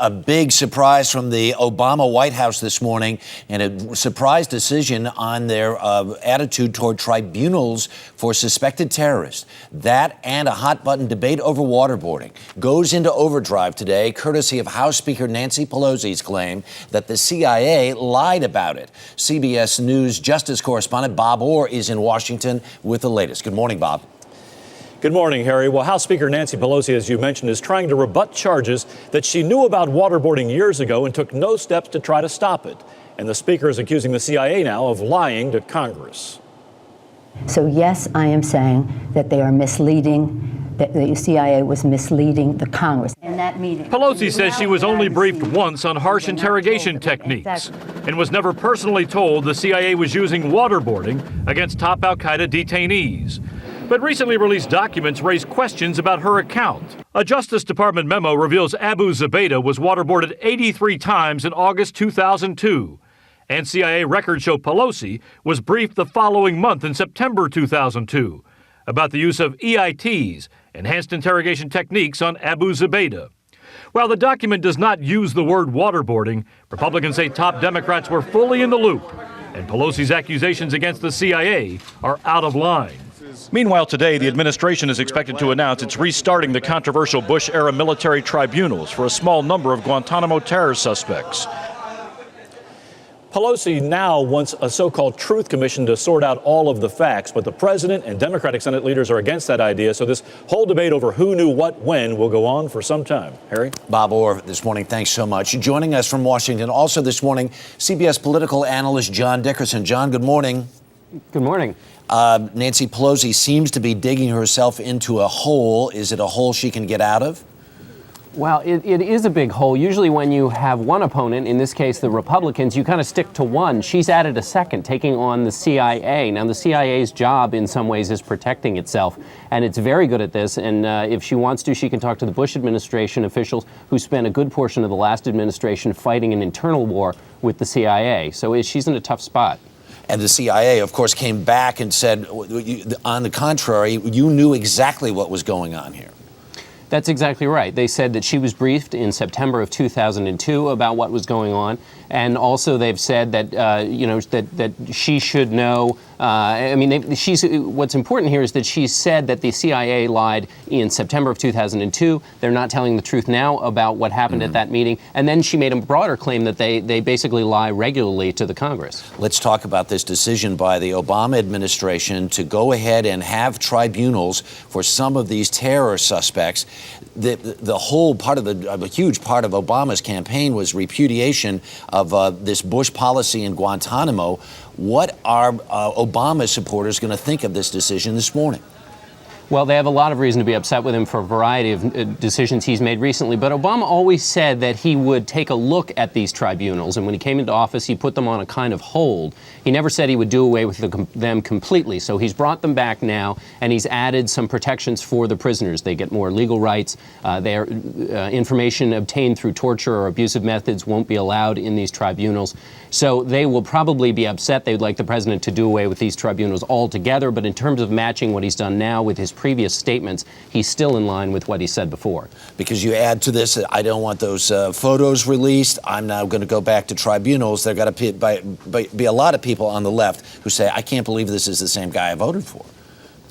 A big surprise from the Obama White House this morning, and a surprise decision on their attitude toward tribunals for suspected terrorists. That and a hot-button debate over waterboarding goes into overdrive today, courtesy of House Speaker Nancy Pelosi's claim that the CIA lied about it. CBS News Justice correspondent Bob Orr is in Washington with the latest. Good morning, Bob. Good morning, Harry. Well, House Speaker Nancy Pelosi, as you mentioned, is trying to rebut charges that she knew about waterboarding years ago and took no steps to try to stop it. And the Speaker is accusing the CIA now of lying to Congress. So, yes, I am saying that they are misleading, that the CIA was misleading the Congress. In that meeting, Pelosi says she was only briefed once on harsh interrogation techniques and was never personally told the CIA was using waterboarding against top al-Qaeda detainees. But recently released documents raise questions about her account. A Justice Department memo reveals Abu Zubaydah was waterboarded 83 times in August 2002. And CIA records show Pelosi was briefed the following month in September 2002 about the use of EITs, enhanced interrogation techniques, on Abu Zubaydah. While the document does not use the word waterboarding, Republicans say top Democrats were fully in the loop, and Pelosi's accusations against the CIA are out of line. Meanwhile, today, the administration is expected to announce it's restarting the controversial Bush-era military tribunals for a small number of Guantanamo terror suspects. Pelosi now wants a so-called truth commission to sort out all of the facts, but the president and Democratic Senate leaders are against that idea, so this whole debate over who knew what when will go on for some time. Harry? Bob Orr this morning, thanks so much. Joining us from Washington also this morning, CBS political analyst John Dickerson. John, good morning. Good morning. Nancy Pelosi seems to be digging herself into a hole. Is it a hole she can get out of? Well, it is a big hole. Usually when you have one opponent, in this case the Republicans, you kind of stick to one. She's added a second, taking on the CIA. Now, the CIA's job in some ways is protecting itself, and it's very good at this. And if she wants to, she can talk to the Bush administration officials who spent a good portion of the last administration fighting an internal war with the CIA. So she's in a tough spot. And the CIA, of course, came back and said, on the contrary, you knew exactly what was going on here. That's exactly right. They said that she was briefed in September of 2002 about what was going on, and also they've said that that she should know. What's important here is that she said that the CIA lied in September of 2002. They're not telling the truth now about what happened at that meeting, and then she made a broader claim that they basically lie regularly to the Congress. Let's talk about this decision by the Obama administration to go ahead and have tribunals for some of these terror suspects. The whole part of a huge part of Obama's campaign was repudiation of this Bush policy in Guantanamo. What are Obama supporters going to think of this decision this morning? Well, they have a lot of reason to be upset with him for a variety of decisions he's made recently. But Obama always said that he would take a look at these tribunals. And when he came into office, he put them on a kind of hold. He never said he would do away with them completely. So he's brought them back now, and he's added some protections for the prisoners. They get more legal rights. Their information obtained through torture or abusive methods won't be allowed in these tribunals. So they will probably be upset. They'd like the president to do away with these tribunals altogether. But in terms of matching what he's done now with his previous statements, he's still in line with what he said before. Because you add to this, I don't want those photos released. I'm now going to go back to tribunals. There got to be a lot of people on the left who say, I can't believe this is the same guy I voted for.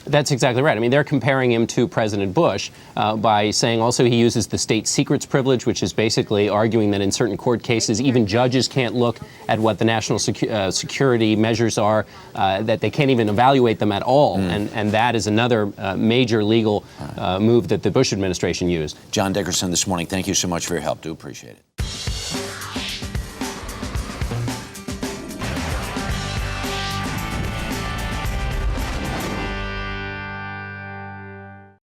That's exactly right. I mean, they're comparing him to President Bush by saying also he uses the state secrets privilege, which is basically arguing that in certain court cases, even judges can't look at what the national security measures are, that they can't even evaluate them at all. And that is another major legal move that the Bush administration used. John Dickerson this morning, thank you so much for your help. Do appreciate it.